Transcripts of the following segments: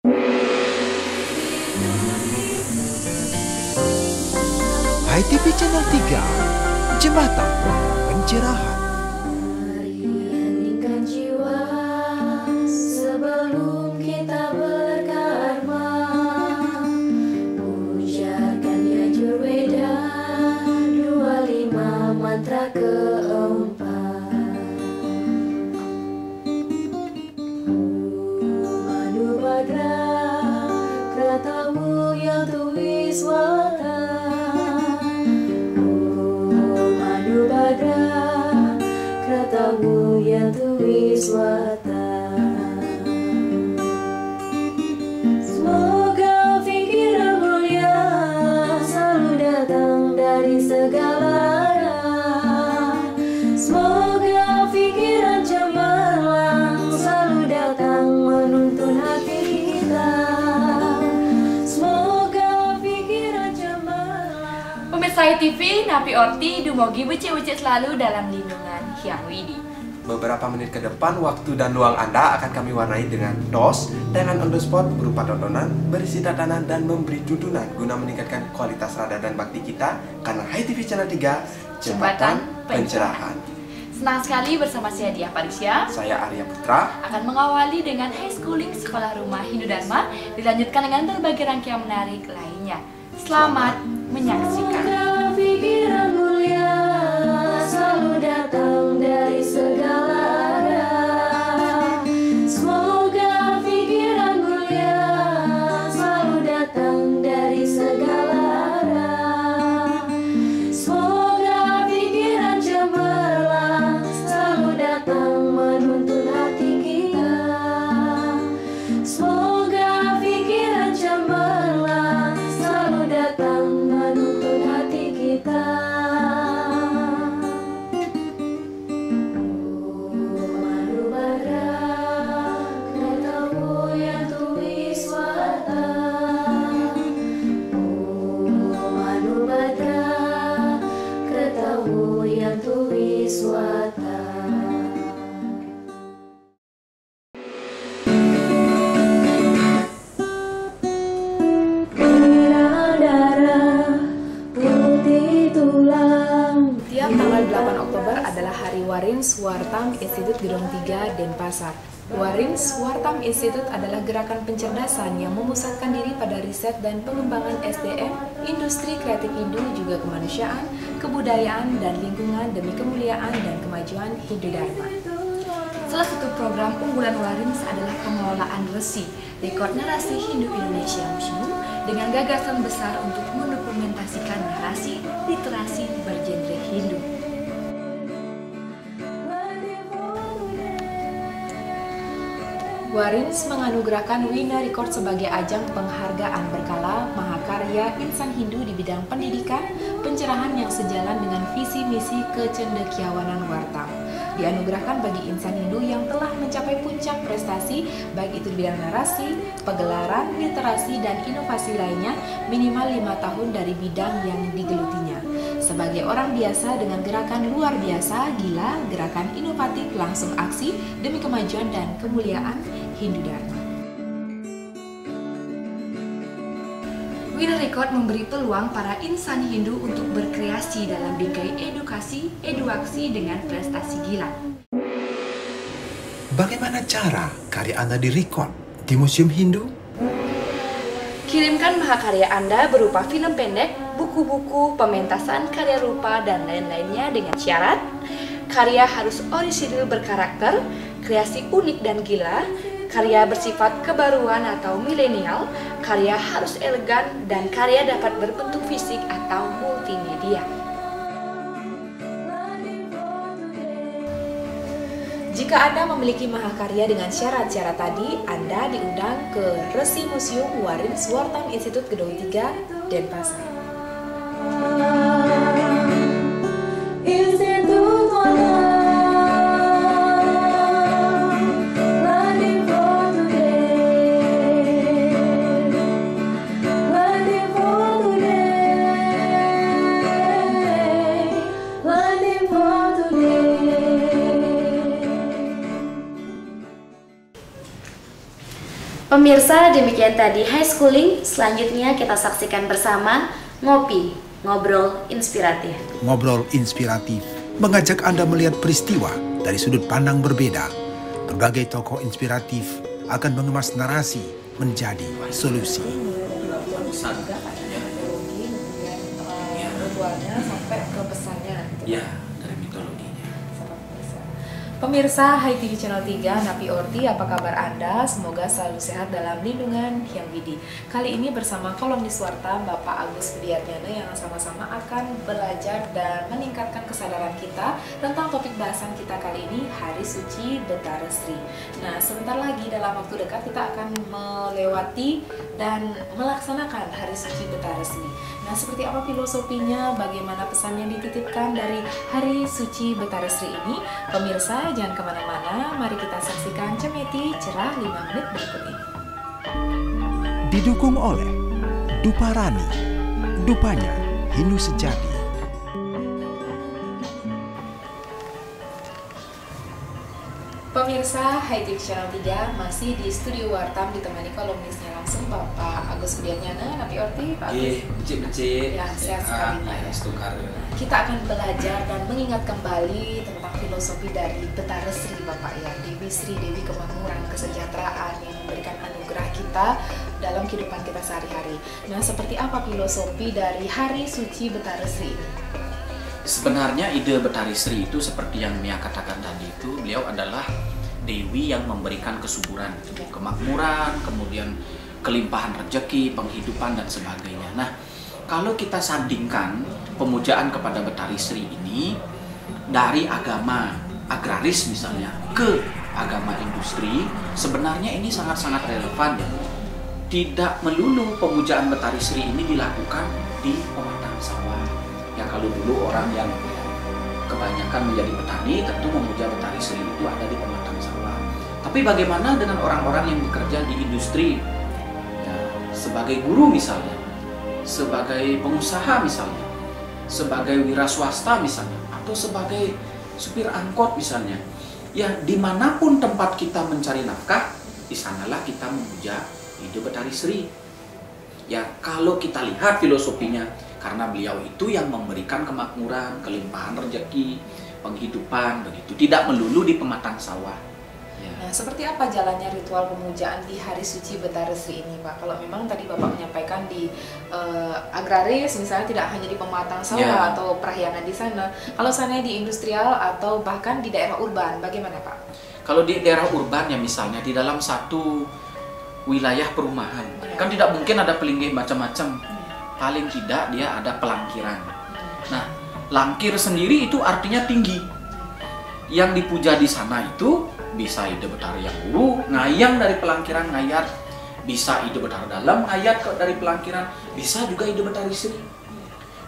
HiTV Channel 3, Jembatan Pencerahan. Mari heningkan jiwa sebelum kita berkarma. Ujarkan ya Jurweda 25 mantra keempat. Manubhadra kratamu yang tuwiswata. Kratamu yang tuwiswata. Semoga pikiran mulia selalu datang dari segala arah. Semoga pikiran cemerlang selalu datang menuntun hati kita. Semoga pikiran cemerlang. Pemirsa HiTV, Napi Orti dumugi becik-becik selalu dalam lindungan Hyang Widi. Beberapa menit ke depan, waktu dan luang Anda akan kami warnai dengan TOS, dengan on the spot berupa tontonan, berisi tatanan, dan memberi tuntunan guna meningkatkan kualitas radar dan bakti kita, karena HiTV Channel 3, Jembatan Pencerahan. Senang sekali bersama saya Diah Parisya. Saya Arya Putra. Akan mengawali dengan High Schooling Sekolah Rumah Hindu Dharma, dilanjutkan dengan berbagai rangkaian menarik lainnya. Selamat menyaksikan. Semoga pikiran mulia selalu datang dari segala arah. Semoga pikiran mulia selalu datang dari segala arah. Semoga pikiran cemerlang selalu datang menuntun hati kita. Semoga pikiran cemerlang selalu datang menuntun hati kita. Tiap tanggal 8 Oktober adalah Hari Warins Wartam Institut Gedong 3, Denpasar. Warins Wartam Institute adalah gerakan pencerdasan yang memusatkan diri pada riset dan pengembangan SDM, industri kreatif Hindu, juga kemanusiaan, kebudayaan, dan lingkungan demi kemuliaan dan kemajuan Hindu Dharma. Salah satu program unggulan Warins adalah pengelolaan resi, rekod narasi Hindu Indonesia Museum, dengan gagasan besar untuk mendokumentasikan narasi literasi bergenre Hindu. Warins menganugerahkan Wina Record sebagai ajang penghargaan berkala mahakarya insan Hindu di bidang pendidikan, pencerahan yang sejalan dengan visi misi kecendekiawanan Wartam. Dianugerahkan bagi insan Hindu yang telah mencapai puncak prestasi, baik itu di bidang narasi, pegelaran, literasi, dan inovasi lainnya, minimal 5 tahun dari bidang yang digelutinya. Sebagai orang biasa dengan gerakan luar biasa, gila, gerakan inovatif, langsung aksi demi kemajuan dan kemuliaan Hindu Dharma. Wina Record memberi peluang para insan Hindu untuk berkreasi dalam bingkai edukasi, eduaksi dengan prestasi gila. Bagaimana cara karya Anda direkod di Museum Hindu? Kirimkan mahakarya Anda berupa film pendek, buku-buku, pementasan, karya rupa, dan lain-lainnya dengan syarat karya harus orisinil berkarakter, kreasi unik dan gila, karya bersifat kebaruan atau milenial, karya harus elegan, dan karya dapat berbentuk fisik atau multimedia. Jika Anda memiliki mahakarya dengan syarat-syarat tadi, Anda diundang ke Resi Museum Warins Wartam Institut Gedong 3, Denpasar. Pemirsa, demikian tadi High Schooling. Selanjutnya kita saksikan bersama Ngopi, Ngobrol Inspiratif. Ngobrol inspiratif mengajak Anda melihat peristiwa dari sudut pandang berbeda. Berbagai tokoh inspiratif akan mengemas narasi menjadi solusi. Ritualnya sampai ke pesannya. Ya, dari mitologinya. Pemirsa Hai TV Channel 3, Napi Orti, apa kabar Anda? Semoga selalu sehat dalam lindungan Hyang Widi. Kali ini bersama kolumnis Warta Bapak Agus Widiatnyana yang sama-sama akan belajar dan meningkatkan kesadaran kita tentang topik bahasan kita kali ini, Hari Suci Betarestri. Nah, sebentar lagi dalam waktu dekat kita akan melewati dan melaksanakan Hari Suci Betarestri. Nah, seperti apa filosofinya, bagaimana pesan yang dititipkan dari Hari Suci Betarestri ini? Pemirsa, jangan kemana-mana, mari kita saksikan Cemeti Cerah 5 menit berikut ini. Didukung oleh Dupa Rani, dupanya Hindu sejati. Pemirsa Hai TV Channel 3 masih di studio Wartam ditemani kolumnisnya langsung Bapak Agus Widiatnyana, Napi Orti, Pak Agus. Iya, becik-becik. Ya, sehat sekali Pak. Kita akan belajar dan mengingat kembali tentang filosofi dari Betarestri Bapak ya, Dewi Sri, Dewi Kemakmuran, kesejahteraan yang memberikan anugerah kita dalam kehidupan kita sehari-hari. Nah, seperti apa filosofi dari Hari Suci Betarestri ini? Sebenarnya ide Betarestri itu seperti yang Mia katakan tadi itu, beliau adalah dewi yang memberikan kesuburan, kemakmuran, kemudian kelimpahan rezeki, penghidupan dan sebagainya. Nah, kalau kita sandingkan pemujaan kepada Betarestri ini dari agama agraris misalnya ke agama industri, sebenarnya ini sangat-sangat relevan ya. Tidak melulu pemujaan Betarestri ini dilakukan di pematang sawah. Ya kalau dulu orang yang kebanyakan menjadi petani tentu memuja Betarestri itu ada di pematang sawah. Tapi bagaimana dengan orang-orang yang bekerja di industri? Ya, sebagai guru misalnya, sebagai pengusaha misalnya, sebagai wira swasta misalnya, atau sebagai supir angkot misalnya. Ya dimanapun tempat kita mencari nafkah, di sanalah kita memuja ide Betarestri. Ya kalau kita lihat filosofinya, karena beliau itu yang memberikan kemakmuran, kelimpahan rezeki, penghidupan begitu, tidak melulu di pematang sawah. Ya. Nah, seperti apa jalannya ritual pemujaan di Hari Suci Betarestri ini, Pak? Kalau memang tadi Bapak menyampaikan di agraris, misalnya tidak hanya di pematang sawah atau perahyangan di sana, kalau sana di industrial atau bahkan di daerah urban, bagaimana, Pak? Kalau di daerah urban ya misalnya di dalam satu wilayah perumahan, kan tidak mungkin ada pelinggih macam-macam. Paling tidak dia ada pelangkiran. Nah, langkir sendiri itu artinya tinggi. Yang dipuja di sana itu bisa ide Betara yang dulu, ngayang dari pelangkiran ngayat, bisa ide Betara dalam ngayat dari pelangkiran, bisa juga ide Betarestri.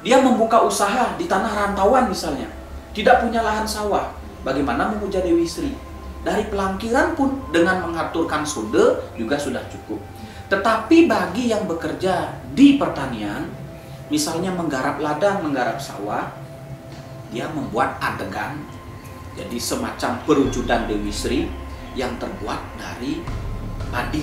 Dia membuka usaha di tanah rantauan misalnya, tidak punya lahan sawah, bagaimana memuja Dewi Sri? Dari pelangkiran pun dengan mengaturkan sode juga sudah cukup. Tetapi bagi yang bekerja di pertanian, misalnya menggarap ladang, menggarap sawah, dia membuat adegan, jadi semacam perwujudan Dewi Sri yang terbuat dari padi.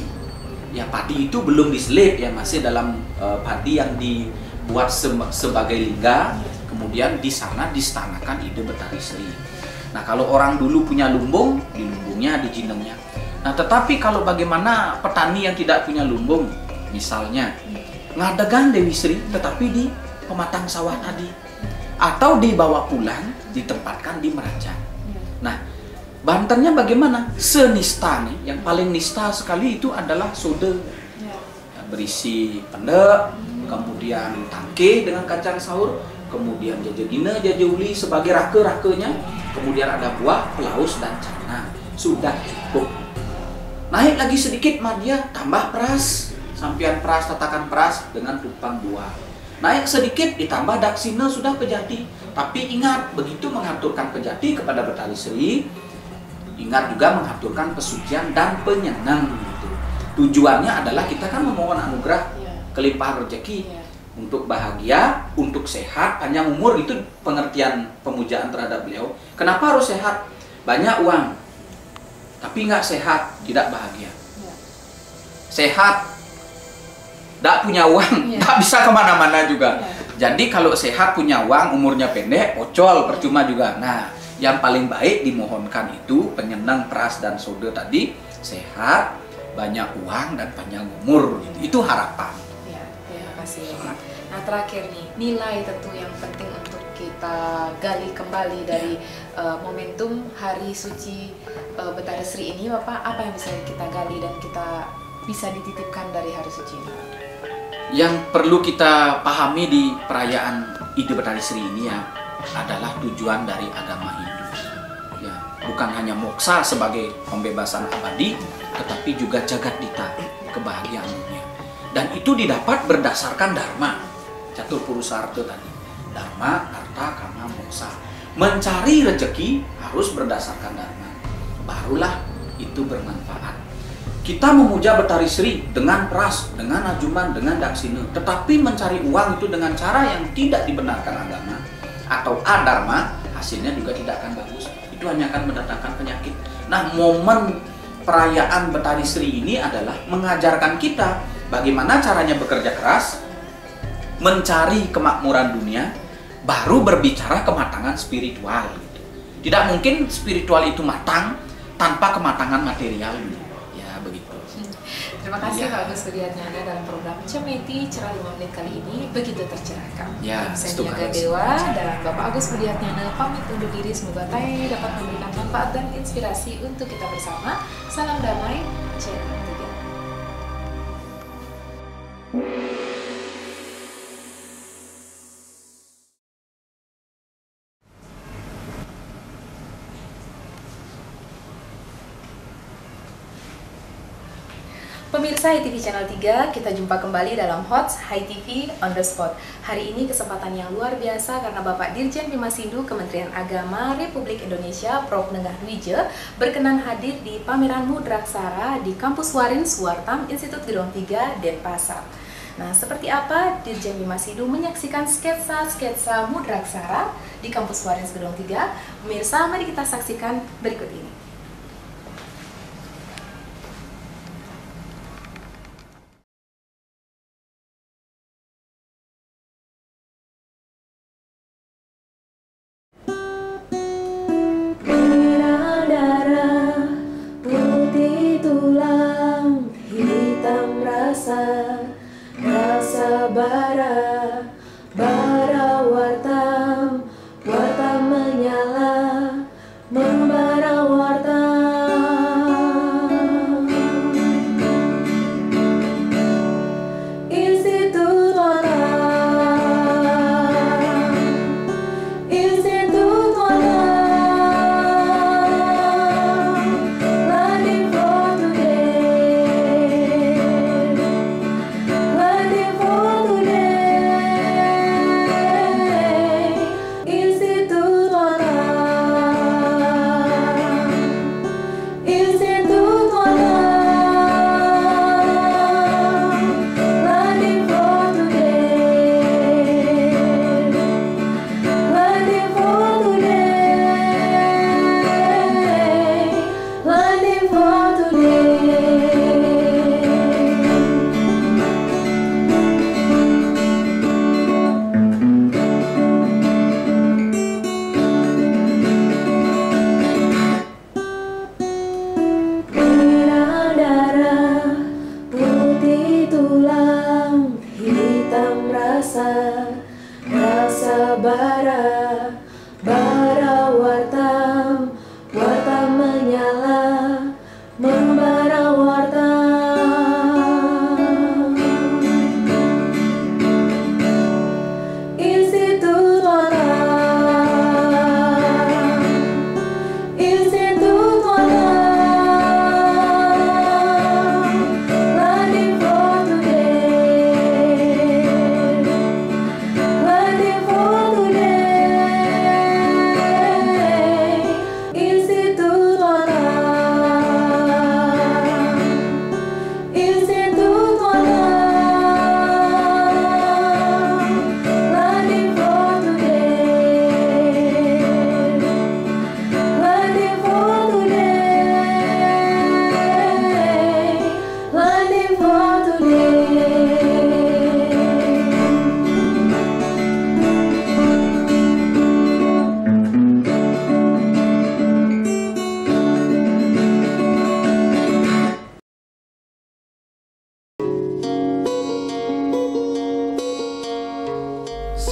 Ya padi itu belum diselit ya, masih dalam padi yang dibuat sebagai lingga, kemudian di sana distanakan ide Betarestri. Nah kalau orang dulu punya lumbung, di lumbungnya, di jinengnya. Nah tetapi kalau bagaimana petani yang tidak punya lumbung, misalnya ngadegan Dewi Sri tetapi di pematang sawah tadi, atau dibawa pulang ditempatkan di Merajan. Nah Bantennya bagaimana? Senista nih, yang paling nista sekali itu adalah sode, berisi pendek, kemudian tangke dengan kacang sahur, kemudian jajagina, jajauli sebagai rake-rakenya, kemudian ada buah, pelaus dan cana. Sudah cukup. Naik lagi sedikit madya, tambah peras, sampian peras, tatakan peras dengan tupang buah. Naik sedikit ditambah daksina, sudah pejati. Tapi ingat, begitu mengaturkan pejati kepada Betarestri, ingat juga mengaturkan pesucian dan penyenang gitu. Tujuannya adalah kita kan memohon anugerah, kelimpahan rezeki, untuk bahagia, untuk sehat, panjang umur. Itu pengertian pemujaan terhadap beliau. Kenapa harus sehat? Banyak uang tapi nggak sehat, tidak bahagia. sehat, tidak punya uang, tidak bisa kemana-mana juga. Jadi kalau sehat punya uang, umurnya pendek, ocol, percuma juga. Nah, yang paling baik dimohonkan itu penyenang peras dan soda tadi, sehat, banyak uang dan panjang umur. Itu harapan. Ya, terima kasih Bapak. Nah terakhir nih, nilai tentu yang penting untuk kita gali kembali dari momentum Hari Suci Betari Sri ini, Bapak, apa yang bisa kita gali dan kita bisa dititipkan dari Hari Suci ini? Yang perlu kita pahami di perayaan Ide Betari Sri ini ya adalah tujuan dari agama Hindu. Ya, bukan hanya moksa sebagai pembebasan abadi, tetapi juga jagat dita, kebahagiaan dunia. Dan itu didapat berdasarkan dharma, catur purusarta tadi. Dharma, arta, kama, moksa. Mencari rezeki harus berdasarkan dharma. Barulah itu bermanfaat. Kita memuja Betari Sri dengan peras, dengan ajuman, dengan daksina. Tetapi mencari uang itu dengan cara yang tidak dibenarkan agama atau adharma, hasilnya juga tidak akan bagus. Itu hanya akan mendatangkan penyakit. Nah, momen perayaan Betari Sri ini adalah mengajarkan kita bagaimana caranya bekerja keras, mencari kemakmuran dunia, baru berbicara kematangan spiritual. Tidak mungkin spiritual itu matang tanpa kematangan material. Terima kasih Pak Agus Budiatnyana dalam program Cemeti Cerah 5 Menit kali ini begitu tercerahkan. Saya Niaga Dewa dan Bapak Agus Budiatnyana pamit undur diri. Semoga tayang dapat memberikan manfaat dan inspirasi untuk kita bersama. Salam damai, channel 3. Pemirsa HiTV Channel 3, kita jumpa kembali dalam HOTS HiTV On The Spot. Hari ini kesempatan yang luar biasa karena Bapak Dirjen Bimasindu Kementerian Agama Republik Indonesia Prof. Nenggah Dwije berkenan hadir di pameran Mudraksara di Kampus Warin Suwartam Institut Gedong 3 Denpasar. Nah, seperti apa Dirjen Bimasindu menyaksikan sketsa-sketsa Mudraksara di Kampus Warin Gedong 3? Pemirsa, mari kita saksikan berikut ini. Rasa bara, bara wartam, wartam menyala, membara wartam. Institut wartam, Institut wartam, landing for today. Landing for today.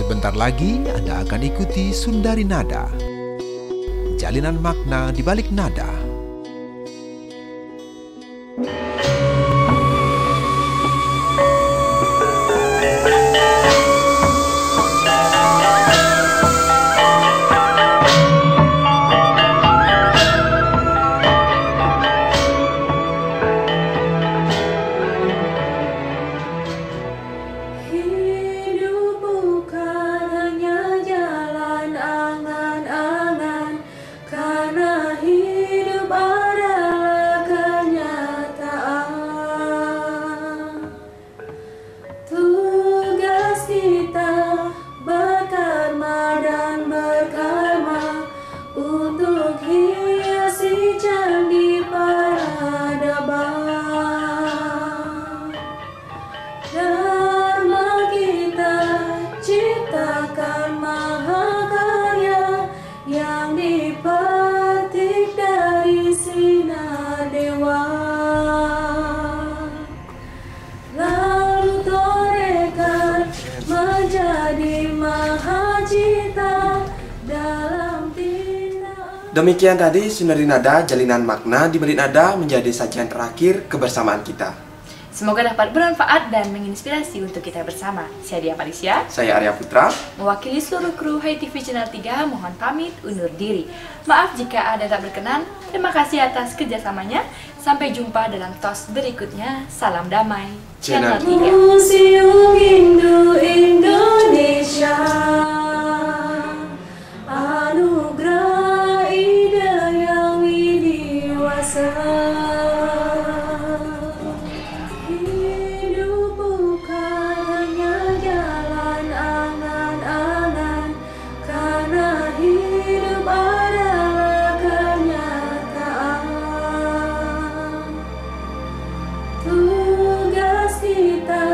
Sebentar lagi Anda akan ikuti Sundari Nada. Jalinan makna di balik nada. Demikian tadi Sundari Nada, jalinan makna di balik nada menjadi sajian terakhir kebersamaan kita. Semoga dapat bermanfaat dan menginspirasi untuk kita bersama. Saya Dia Parisya. Saya Arya Putra. Mewakili seluruh kru Hai TV Channel 3, mohon pamit undur diri. Maaf jika ada tak berkenan. Terima kasih atas kerjasamanya. Sampai jumpa dalam tos berikutnya. Salam damai. Channel 3. Museum Hindu Indonesia, anugerah ide yang widiwasa. Hidup bukan hanya jalan angan-angan, karena hidup adalah kenyataan. Tugas kita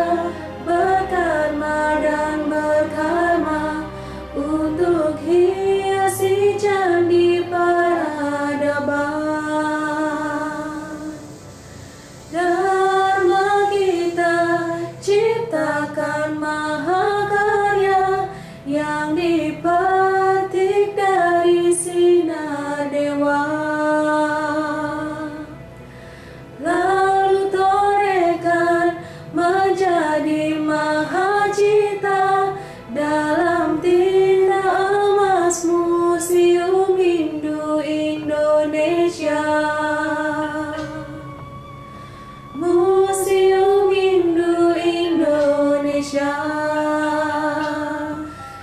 berkarma dan berkarma untuk hiasi candi peradaban. Dharma kita ciptakan mahakarya yang dipetik dari sinar dewa. Lalu torehkan menjadi mahacita dalam tinta emas Museum Hindu Indonesia. Museum Hindu Indonesia,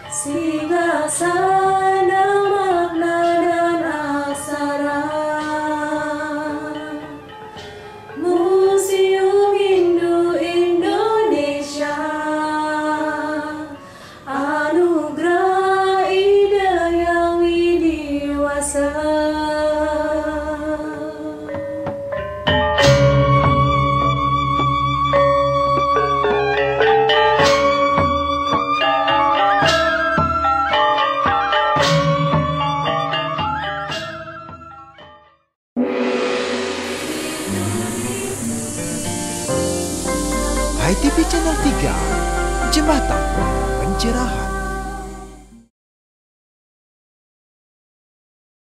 singgasana makna dan aksara. Museum Hindu Indonesia, anugerah ide yang widiwasa. Hai TV Channel 3, Jembatan Pencerahan.